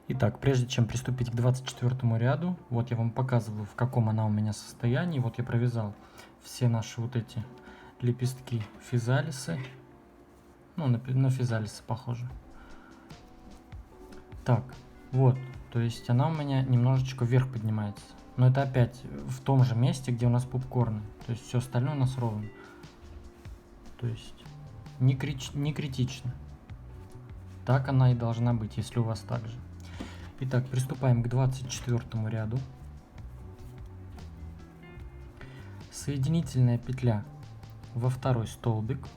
Итак, прежде чем приступить к 24 ряду, вот я вам показываю, в каком она у меня состоянии. Вот я провязал все наши вот эти лепестки физалисы. Ну, на физалисы похоже. Так, вот, то есть она у меня немножечко вверх поднимается. Но это опять в том же месте, где у нас попкорны. То есть все остальное у нас ровно. То есть не критично. Так она и должна быть, если у вас так же. Итак, приступаем к 24 ряду. Соединительная петля во второй столбик.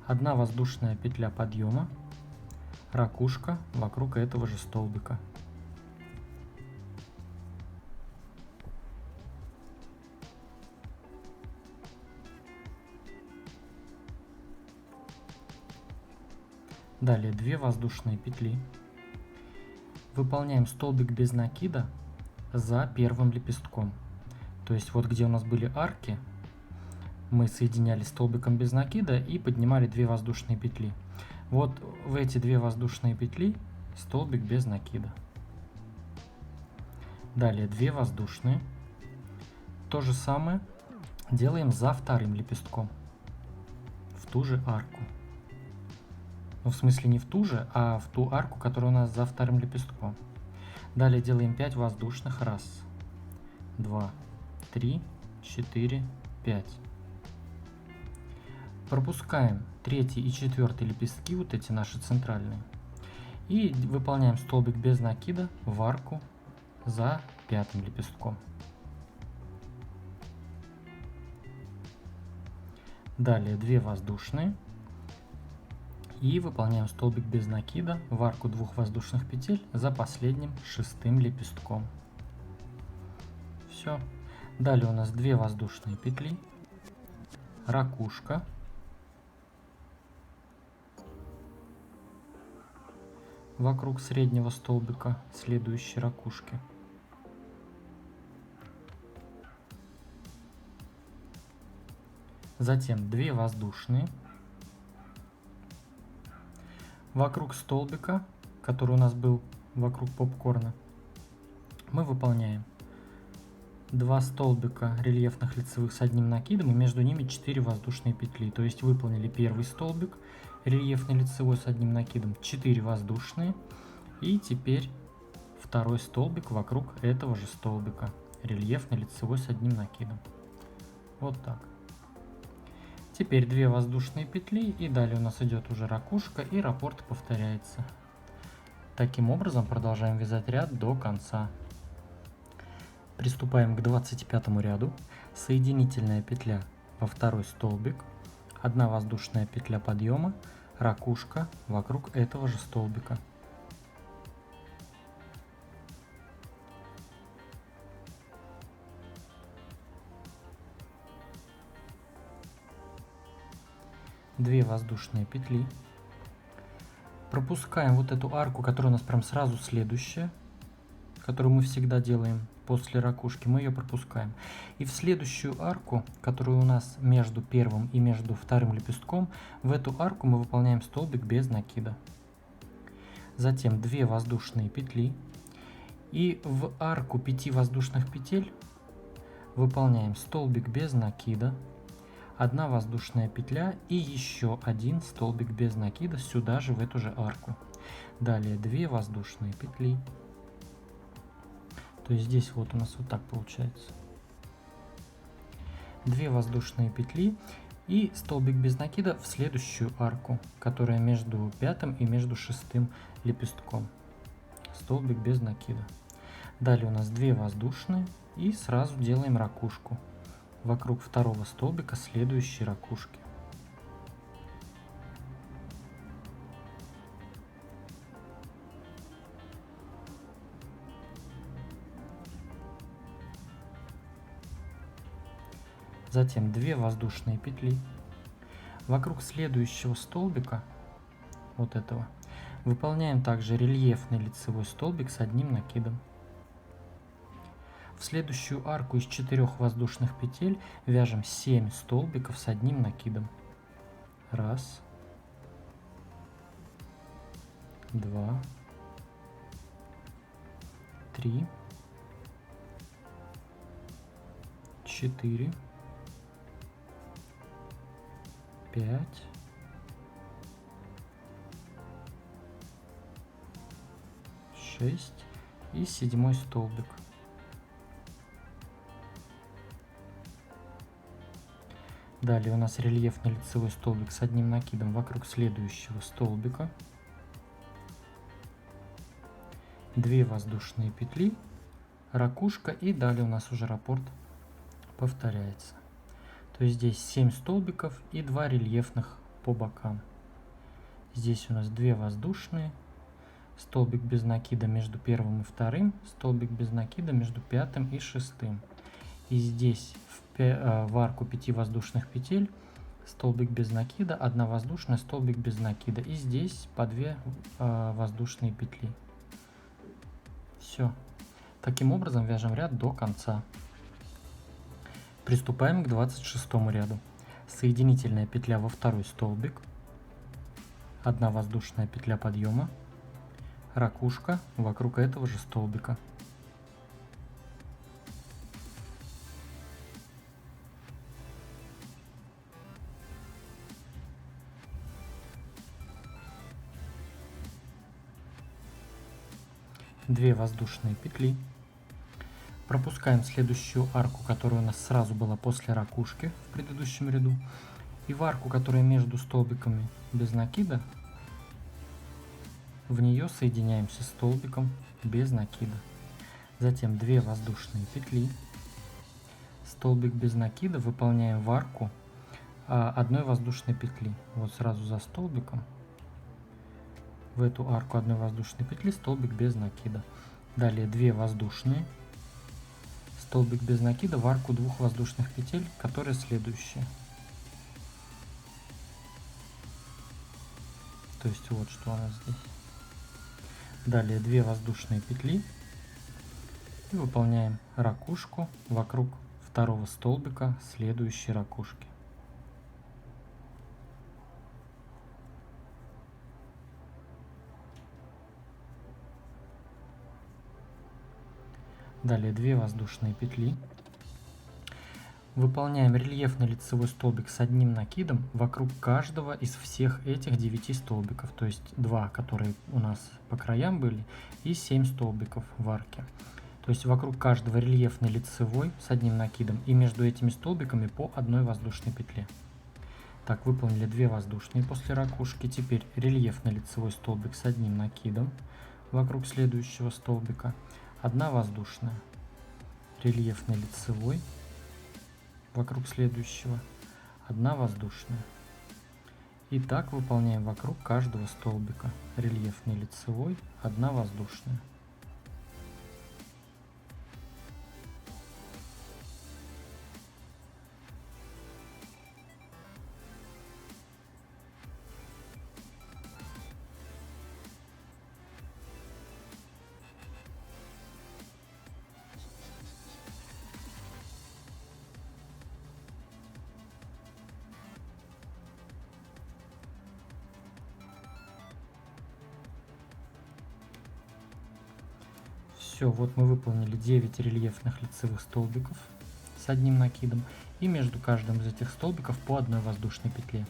1 воздушная петля подъема. Ракушка вокруг этого же столбика. Далее 2 воздушные петли. Выполняем столбик без накида за первым лепестком. То есть вот где у нас были арки, мы соединяли столбиком без накида и поднимали 2 воздушные петли. Вот в эти 2 воздушные петли столбик без накида. Далее 2 воздушные. То же самое делаем за вторым лепестком в ту же арку. Ну, в смысле не в ту же, а в ту арку, которая у нас за вторым лепестком. Далее делаем 5 воздушных. 1, 2, 3, 4, 5. Пропускаем 3 и 4 лепестки, вот эти наши центральные. И выполняем столбик без накида в арку за 5 лепестком. Далее 2 воздушные. И выполняем столбик без накида в арку 2 воздушных петель за последним 6 лепестком. Все. Далее у нас 2 воздушные петли, ракушка, вокруг среднего столбика следующей ракушки. Затем 2 воздушные. Вокруг столбика, который у нас был вокруг попкорна, мы выполняем 2 столбика рельефных лицевых с одним накидом и между ними 4 воздушные петли. То есть выполнили первый столбик рельефный лицевой с одним накидом, 4 воздушные, и теперь второй столбик вокруг этого же столбика рельефный лицевой с одним накидом. Вот так. Теперь 2 воздушные петли, и далее у нас идет уже ракушка, и раппорт повторяется. Таким образом продолжаем вязать ряд до конца. Приступаем к 25 ряду. Соединительная петля во второй столбик, 1 воздушная петля подъема, ракушка вокруг этого же столбика. Две воздушные петли. Пропускаем вот эту арку, которая у нас прям сразу следующая, которую мы всегда делаем после ракушки, мы ее пропускаем. И в следующую арку, которая у нас между первым и между вторым лепестком, в эту арку мы выполняем столбик без накида. Затем 2 воздушные петли. И в арку 5 воздушных петель выполняем столбик без накида, 1 воздушная петля и еще 1 столбик без накида сюда же, в эту же арку. Далее 2 воздушные петли. То есть здесь вот у нас вот так получается. 2 воздушные петли и столбик без накида в следующую арку, которая между 5 и между 6 лепестком. Столбик без накида. Далее у нас 2 воздушные и сразу делаем ракушку вокруг второго столбика следующей ракушки. Затем 2 воздушные петли. Вокруг следующего столбика, вот этого, выполняем также рельефный лицевой столбик с одним накидом. В следующую арку из 4 воздушных петель вяжем 7 столбиков с одним накидом. 1, 2, 3, 4, 5, 6 и 7 столбик. Далее у нас рельефный лицевой столбик с одним накидом вокруг следующего столбика. 2 воздушные петли, ракушка, и далее у нас уже раппорт повторяется. То есть здесь 7 столбиков и 2 рельефных по бокам. Здесь у нас 2 воздушные, столбик без накида между первым и вторым, столбик без накида между пятым и шестым. И здесь в арку 5 воздушных петель столбик без накида, 1 воздушная, столбик без накида. И здесь по 2 воздушные петли. Все. Таким образом вяжем ряд до конца. Приступаем к 26 ряду. Соединительная петля во второй столбик, 1 воздушная петля подъема, ракушка вокруг этого же столбика. Две воздушные петли. Пропускаем следующую арку, которая у нас сразу была после ракушки в предыдущем ряду. И в арку, которая между столбиками без накида, в нее соединяемся столбиком без накида. Затем 2 воздушные петли. Столбик без накида выполняем в арку 1 воздушной петли. Вот сразу за столбиком. В эту арку 1 воздушной петли, столбик без накида. Далее 2 воздушные, столбик без накида в арку 2 воздушных петель, которые следующие. То есть вот что у нас здесь. Далее 2 воздушные петли и выполняем ракушку вокруг второго столбика следующей ракушки. Далее 2 воздушные петли. Выполняем рельефный лицевой столбик с одним накидом вокруг каждого из всех этих 9 столбиков. То есть 2, которые у нас по краям были, и 7 столбиков в арке. То есть вокруг каждого рельефный лицевой с одним накидом и между этими столбиками по 1 воздушной петле. Так, выполнили 2 воздушные после ракушки. Теперь рельефный лицевой столбик с одним накидом вокруг следующего столбика. 1 воздушная, рельефный лицевой вокруг следующего, 1 воздушная. И так выполняем вокруг каждого столбика. Рельефный лицевой, 1 воздушная. Все, вот мы выполнили 9 рельефных лицевых столбиков с одним накидом и между каждым из этих столбиков по 1 воздушной петле.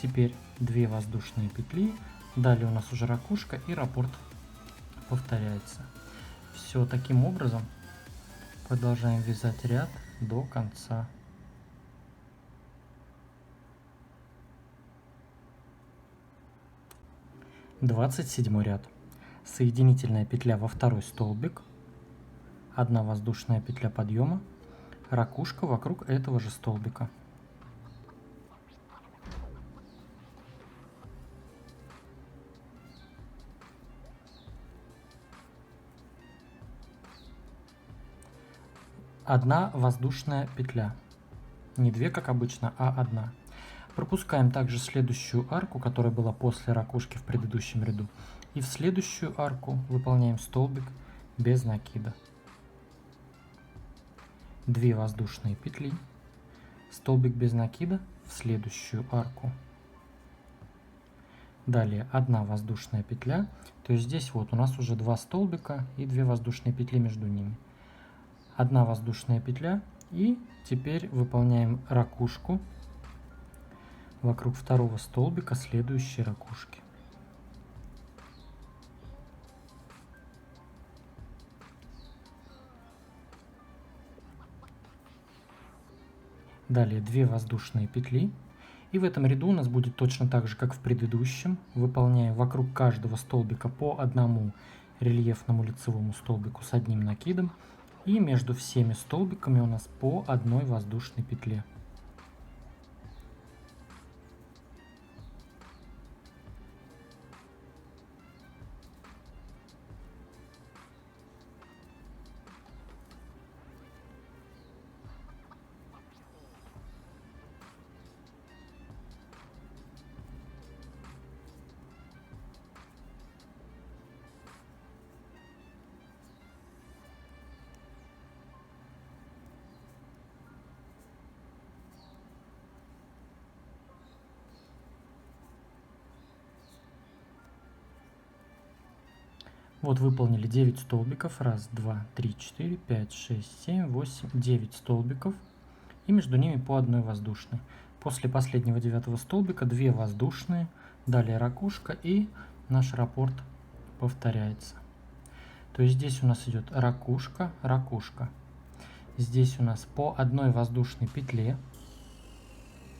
Теперь 2 воздушные петли, далее у нас уже ракушка и раппорт повторяется. Все, таким образом продолжаем вязать ряд до конца. Двадцать седьмой ряд. Соединительная петля во второй столбик, 1 воздушная петля подъема, ракушка вокруг этого же столбика. Одна воздушная петля. Не 2, как обычно, а 1. Пропускаем также следующую арку, которая была после ракушки в предыдущем ряду. И в следующую арку выполняем столбик без накида. 2 воздушные петли, столбик без накида в следующую арку. Далее 1 воздушная петля. То есть здесь вот у нас уже 2 столбика и 2 воздушные петли между ними. 1 воздушная петля. И теперь выполняем ракушку вокруг второго столбика следующей ракушки. Далее 2 воздушные петли. И в этом ряду у нас будет точно так же, как в предыдущем. Выполняем вокруг каждого столбика по одному рельефному лицевому столбику с одним накидом. И между всеми столбиками у нас по одной воздушной петле. Вот выполнили 9 столбиков. 1, 2, 3, 4, 5, 6, 7, 8, 9 столбиков. И между ними по одной воздушной. После последнего 9 столбика 2 воздушные. Далее ракушка, и наш раппорт повторяется. То есть здесь у нас идет ракушка, ракушка. Здесь у нас по одной воздушной петле.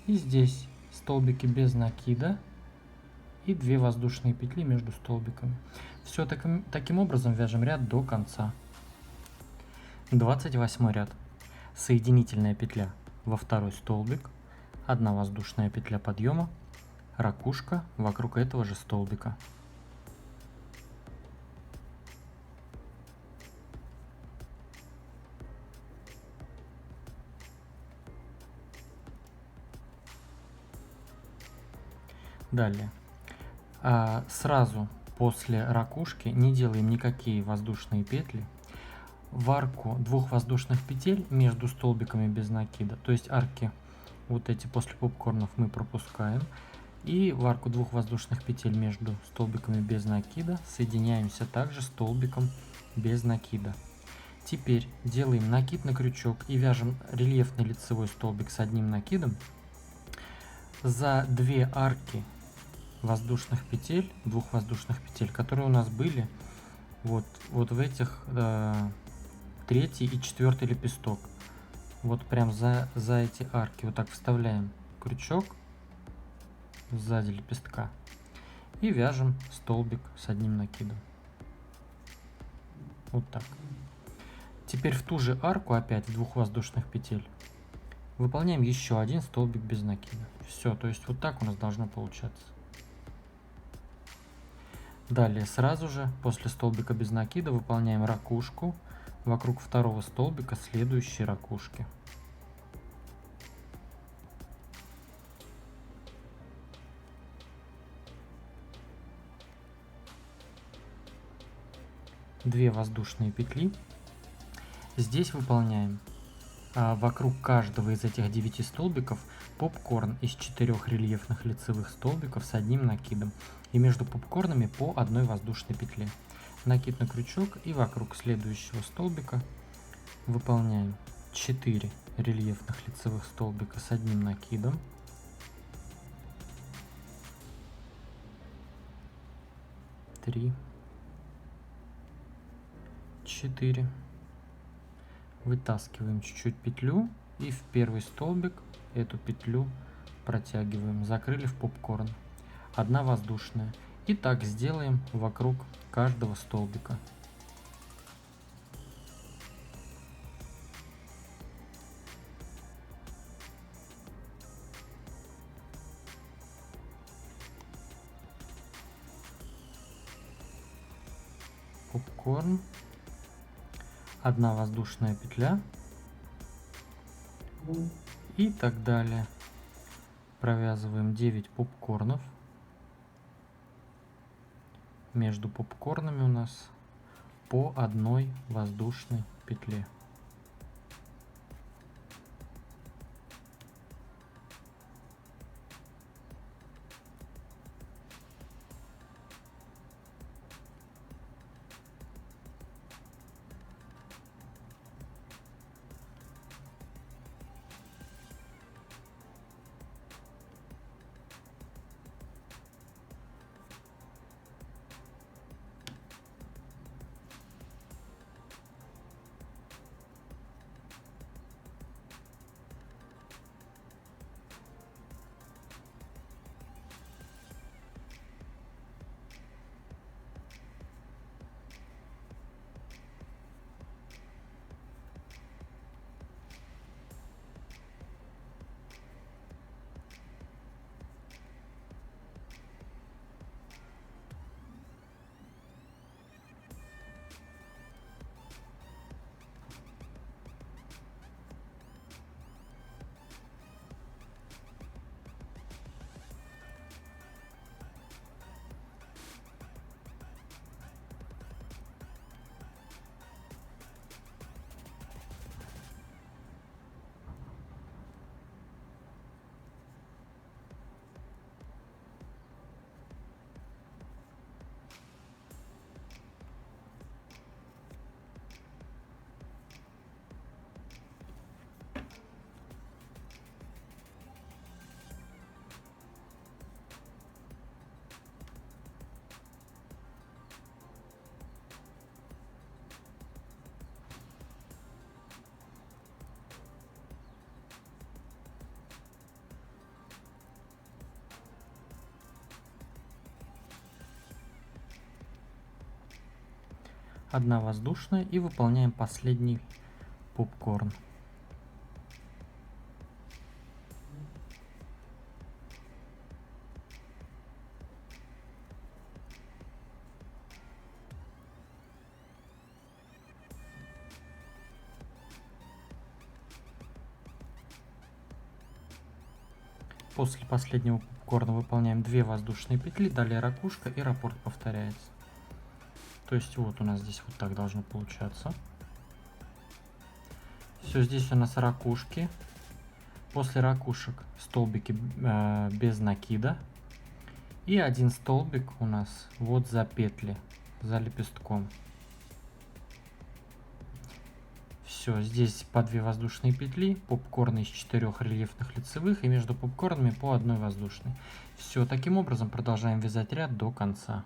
И здесь столбики без накида. И 2 воздушные петли между столбиками. Все таким образом вяжем ряд до конца. 28 ряд. Соединительная петля во второй столбик. 1 воздушная петля подъема. Ракушка вокруг этого же столбика. Далее. Сразу после ракушки не делаем никакие воздушные петли. В арку 2 воздушных петель между столбиками без накида, то есть арки вот эти после попкорнов мы пропускаем. И в арку 2 воздушных петель между столбиками без накида соединяемся также столбиком без накида. Теперь делаем накид на крючок и вяжем рельефный лицевой столбик с одним накидом. За 2 арки воздушных петель, 2 воздушных петель, которые у нас были вот в этих 3-й и 4-й лепесток. Вот прям за эти арки вот так вставляем крючок сзади лепестка и вяжем столбик с одним накидом. Вот так. Теперь в ту же арку опять в 2 воздушных петель выполняем еще один столбик без накида. Все, то есть вот так у нас должно получаться. Далее сразу же после столбика без накида выполняем ракушку вокруг второго столбика следующей ракушки. Две воздушные петли. Здесь выполняем вокруг каждого из этих 9 столбиков попкорн из 4 рельефных лицевых столбиков с одним накидом. И между попкорнами по одной воздушной петле. Накид на крючок, и вокруг следующего столбика выполняем 4 рельефных лицевых столбика с одним накидом. Три, 4. Вытаскиваем чуть-чуть петлю и в первый столбик эту петлю протягиваем. Закрыли в попкорн. 1 воздушная. И так сделаем вокруг каждого столбика. Попкорн. 1 воздушная петля. И так далее. Провязываем 9 попкорнов. Между попкорнами у нас по одной воздушной петле. 1 воздушная и выполняем последний попкорн. После последнего попкорна выполняем 2 воздушные петли, далее ракушка и раппорт повторяется. То есть вот у нас здесь вот так должно получаться. Все, здесь у нас ракушки. После ракушек столбики без накида. И 1 столбик у нас вот за петли, за лепестком. Все, здесь по 2 воздушные петли, попкорны из 4 рельефных лицевых и между попкорнами по 1 воздушной. Все, таким образом продолжаем вязать ряд до конца.